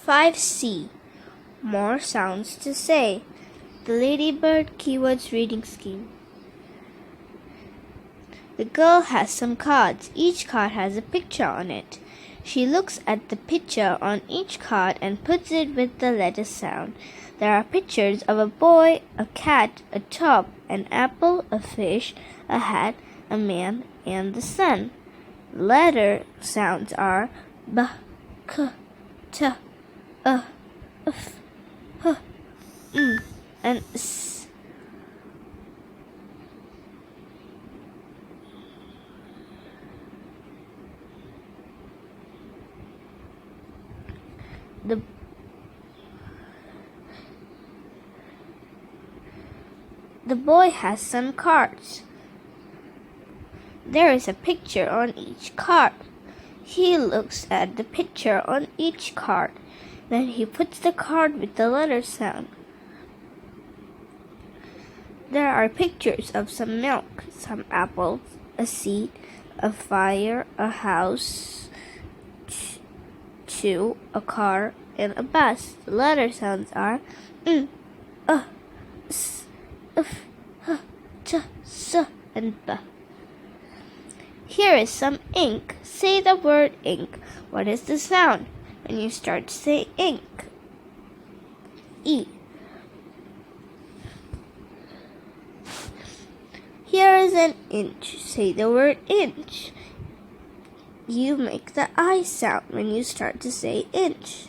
5C. More sounds to say. The Ladybird Keywords Reading Scheme. The girl has some cards. Each card has a picture on it. She looks at the picture on each card and puts it with the letter sound. There are pictures of a boy, a cat, a top, an apple, a fish, a hat, a man, and the sun. Letter sounds are b, k, t, f, h, and s. The boy has some cards. There is a picture on each card. He looks at the picture on each card. Then he puts the card with the letter sound. There are pictures of some milk, some apples, a seat, a fire, a house, two, a car, and a bus. The letter sounds are s, f, h, ch, s, and b. Here is some ink. Say the word ink. What is the sound when you start to say ink? E. Here is an inch. Say the word inch. You make the I sound when you start to say inch.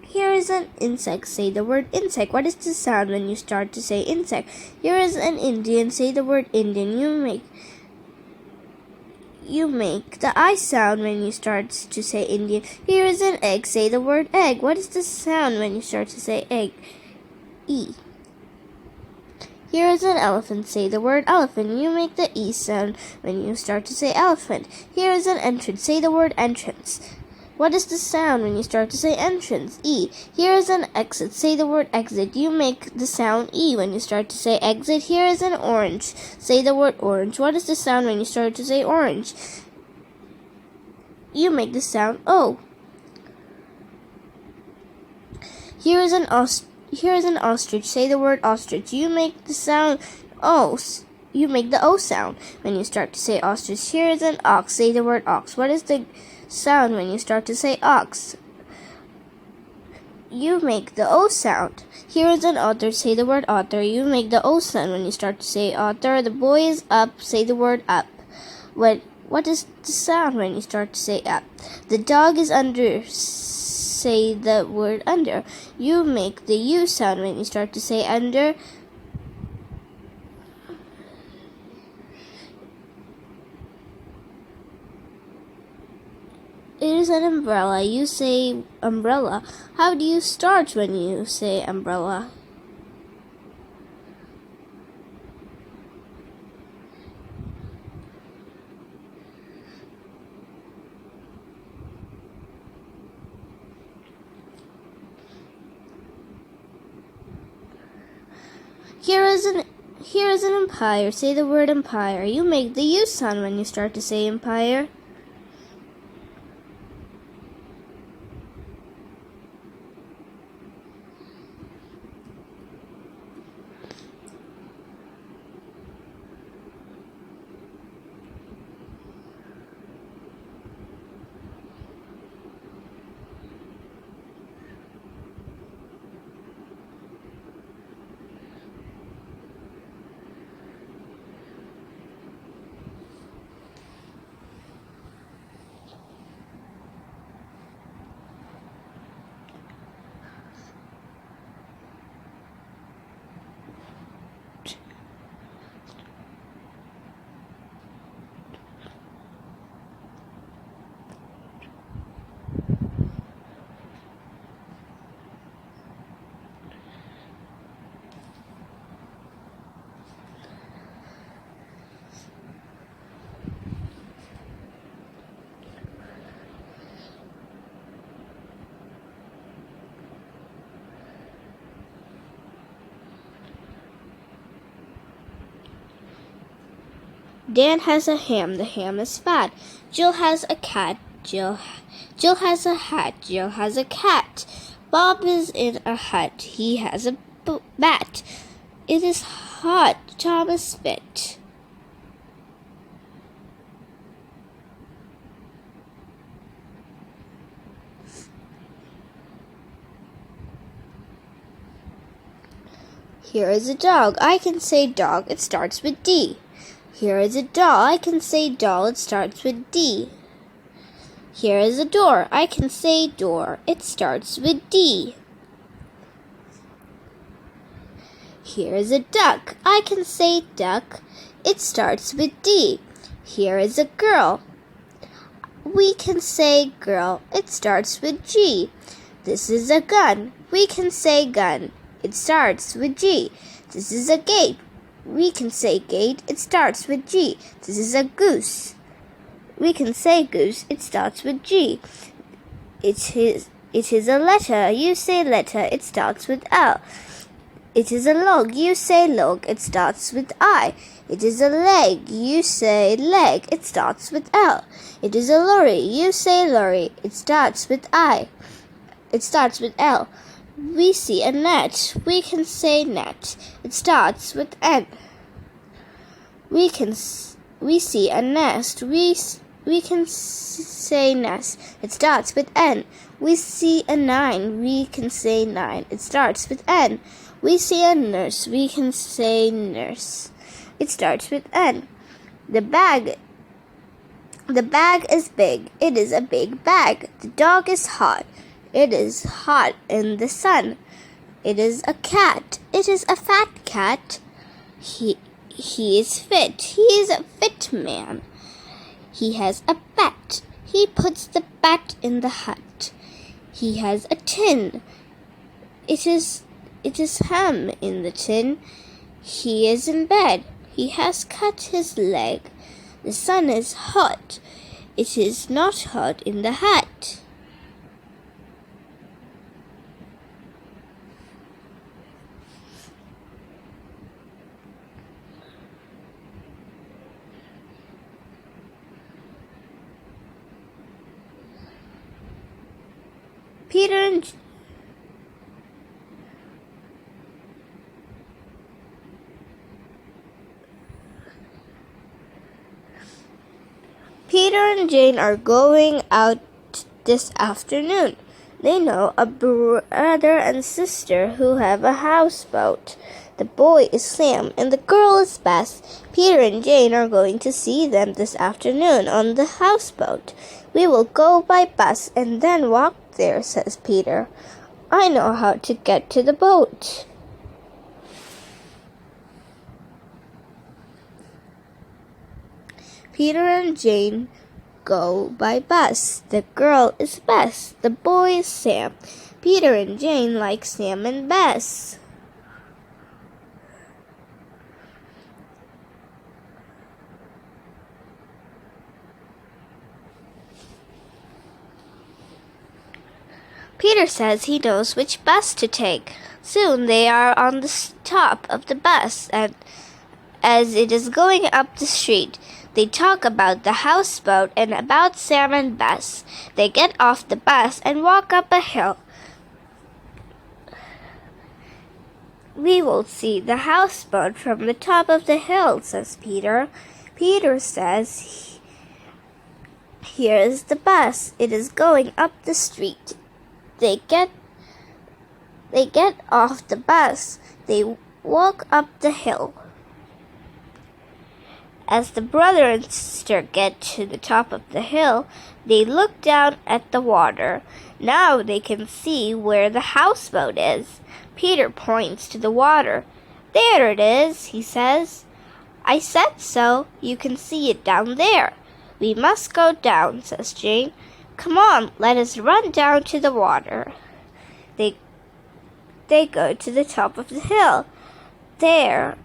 Here is an insect. Say the word insect. What is the sound when you start to say insect? Here is an Indian. Say the word Indian. You make the I sound when you start to say Indian. Here is an egg. Say the word egg. What is the sound when you start to say egg? E. Here is an elephant. Say the word elephant. You make the E sound when you start to say elephant. Here is an entrance. Say the word entrance. What is the sound when you start to say entrance? E. Here is an exit. Say the word exit. You make the sound E when you start to say exit. Here is an orange. Say the word orange. What is the sound when you start to say orange? You make the sound O. Here is an ostrich. Say the word ostrich. You make the sound O. You make the O sound when you start to say ostrich. Here is an ox. Say the word ox. What is the sound when you start to say ox? You make the O sound. Here is an otter. Say the word otter. You make the O sound when you start to say otter. The boy is up. Say the word up. What is the sound when you start to say up? The dog is under. Say the word under. You make the U sound when you start to say under. It is an umbrella. You say umbrella. How do you start when you say umbrella? Here is an empire. Say the word empire. You make the U sound when you start to say empire. Dan has a ham. The ham is fat. Jill has a cat. Jill has a hat. Jill has a cat. Bob is in a hut. He has a bat. It is hot. Thomas spit. Here is a dog. I can say dog. It starts with D. Here is a doll. I can say doll. It starts with D. Here is a door. I can say door. It starts with D. Here is a duck. I can say duck. It starts with D. Here is a girl. We can say girl. It starts with G. This is a gun. We can say gun. It starts with G. This is a gate. We can say gate. It starts with G. This is a goose. We can say goose. It starts with G. It is a letter. You say letter. It starts with L. It is a log. You say log. It starts with I. It is a leg. You say leg. It starts with L. It is a lorry. You say lorry. It starts with I. It starts with L. We see a net. We can say net. It starts with N. We see a nest. We can say nest. It starts with N. We see a 9. We can say 9. It starts with N. We see a nurse. We can say nurse. It starts with N. The bag is big. It is a big bag. The dog is hot. It is hot in the sun. It is a cat. It is a fat cat. He is fit. He is a fit man. He has a bat. He puts the bat in the hut. He has a tin. It is ham in the tin. He is in bed. He has cut his leg. The sun is hot. It is not hot in the hut. Peter and Jane are going out this afternoon. They know a brother and sister who have a houseboat. The boy is Sam and the girl is Bess. Peter and Jane are going to see them this afternoon on the houseboat. We will go by bus and then walk there, says Peter. I know how to get to the boat. Peter and Jane go by bus. The girl is Bess. The boy is Sam. Peter and Jane like Sam and Bess. Peter says he knows which bus to take. Soon they are on the top of the bus, and as it is going up the street, they talk about the houseboat and about Sam and Bess. They get off the bus and walk up a hill. We will see the houseboat from the top of the hill, says Peter. Peter says, here is the bus. It is going up the street. They get off the bus. They walk up the hill. As the brother and sister get to the top of the hill, they look down at the water. Now they can see where the houseboat is. Peter points to the water. There it is, he says. I said so. You can see it down there. We must go down, says Jane. Come on, let us run down to the water. They go to the top of the hill. There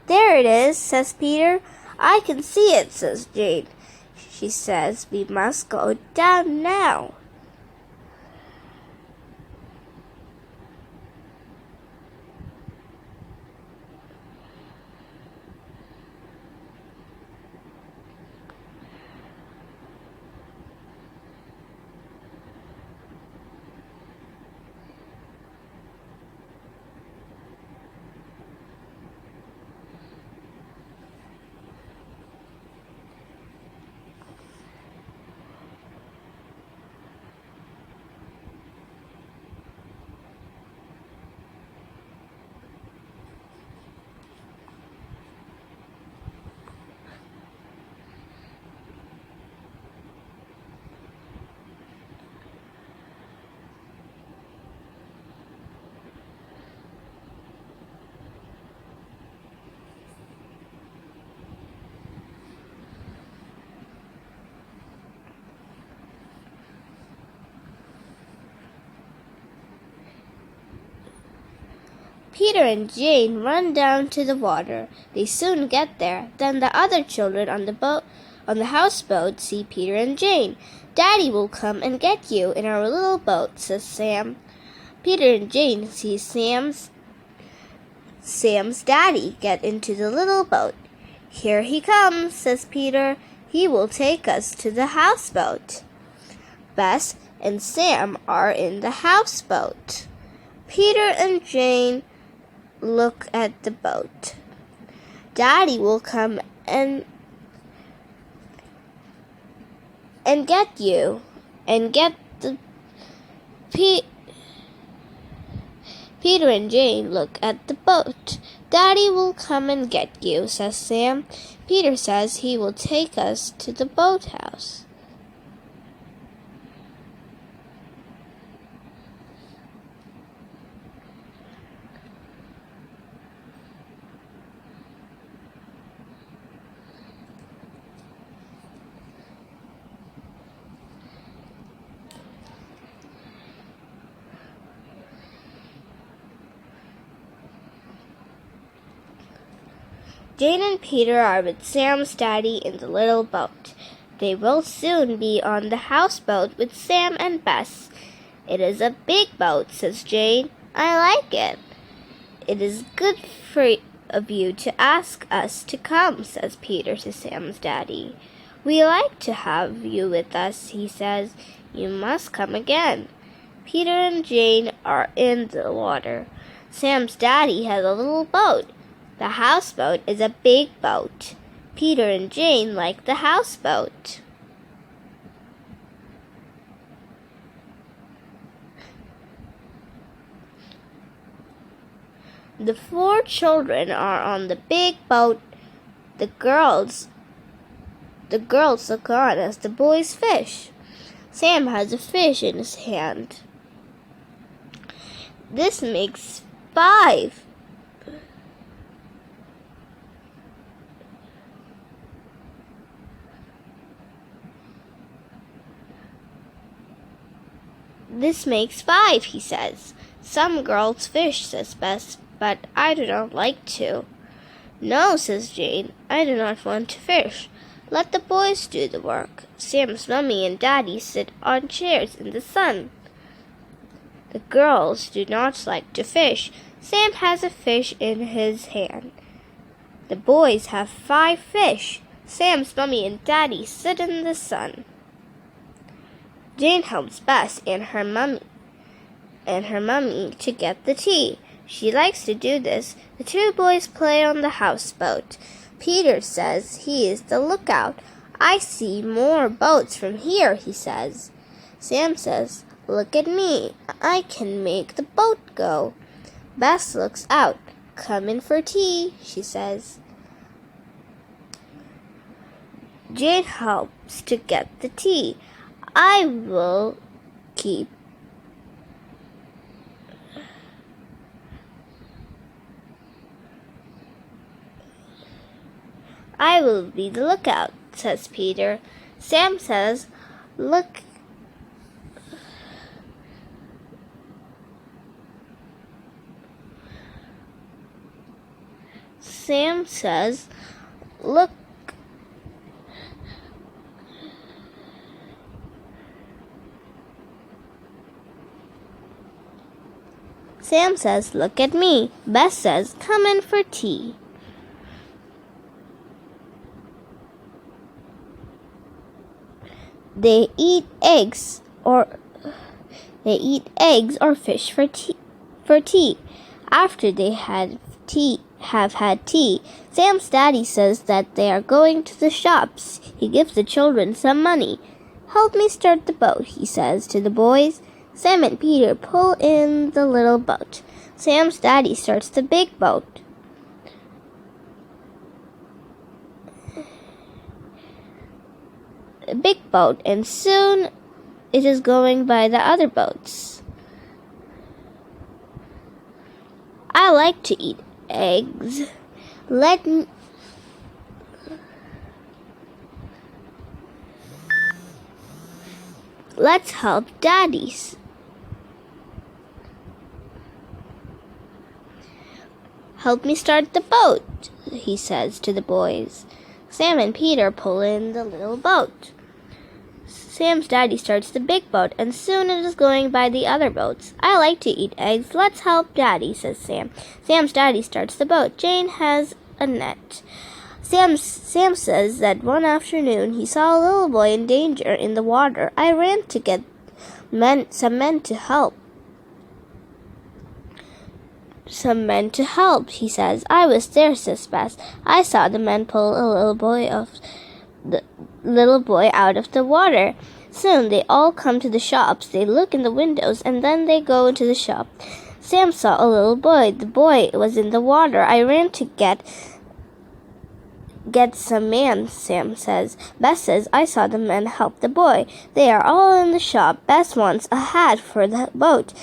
it is, says Peter. I can see it, says Jane. She says we must go down now. Peter and Jane run down to the water. They soon get there. Then the other children on the houseboat see Peter and Jane. Daddy will come and get you in our little boat, says Sam. Peter and Jane see Sam's daddy get into the little boat. Here he comes, says Peter. He will take us to the houseboat. Bess and Sam are in the houseboat. Peter and Jane look at the boat. Daddy will come and get you and get the Peter and Jane look at the boat. Daddy will come and get you, says Sam. Peter says he will take us to the boathouse. Jane and Peter are with Sam's daddy in the little boat. They will soon be on the houseboat with Sam and Bess. It is a big boat, says Jane. I like it. It is good of you to ask us to come, says Peter to Sam's daddy. We like to have you with us, he says. You must come again. Peter and Jane are in the water. Sam's daddy has a little boat. The houseboat is a big boat. Peter and Jane like the houseboat. The 4 children are on the big boat. The girls look on as the boys fish. Sam has a fish in his hand. This makes 5. This makes 5, he says. Some girls fish, says Bess, but I do not like to. No, says Jane, I do not want to fish. Let the boys do the work. Sam's mummy and daddy sit on chairs in the sun. The girls do not like to fish. Sam has a fish in his hand. The boys have 5 fish. Sam's mummy and daddy sit in the sun. Jane helps Bess and her mummy to get the tea. She likes to do this. The 2 boys play on the houseboat. Peter says he is the lookout. I see more boats from here, he says. Sam says, look at me. I can make the boat go. Bess looks out. Come in for tea, she says. Jane helps to get the tea. I will be the lookout, says Peter. Sam says, look. Sam says, look. Sam says, look at me. Bess says, come in for tea. They eat eggs or fish for tea. After they have had tea, Sam's daddy says that they are going to the shops. He gives the children some money. Help me start the boat, he says to the boys. Sam and Peter pull in the little boat. Sam's daddy starts the big boat. And soon it is going by the other boats. I like to eat eggs. Let's help daddies. Help me start the boat, he says to the boys. Sam and Peter pull in the little boat. Sam's daddy starts the big boat, and soon it is going by the other boats. I like to eat eggs. Let's help Daddy, says Sam. Sam's daddy starts the boat. Jane has a net. Sam says that one afternoon he saw a little boy in danger in the water. I ran to get some men to help. He says. I was there, says Bess. I saw the men pull a little boy out of the water. Soon they all come to the shops. They look in the windows, and then they go into the shop. Sam saw a little boy. The boy was in the water. I ran to get some men, Sam says. Bess says, I saw the men help the boy. They are all in the shop. Bess wants a hat for the boat.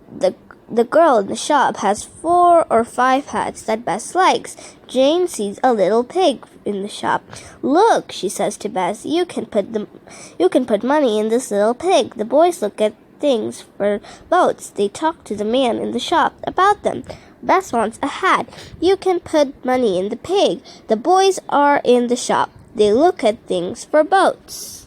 The girl in the shop has 4 or 5 hats that Bess likes. Jane sees a little pig in the shop. Look, she says to Bess, you can put money in this little pig. The boys look at things for boats. They talk to the man in the shop about them. Bess wants a hat. You can put money in the pig. The boys are in the shop. They look at things for boats.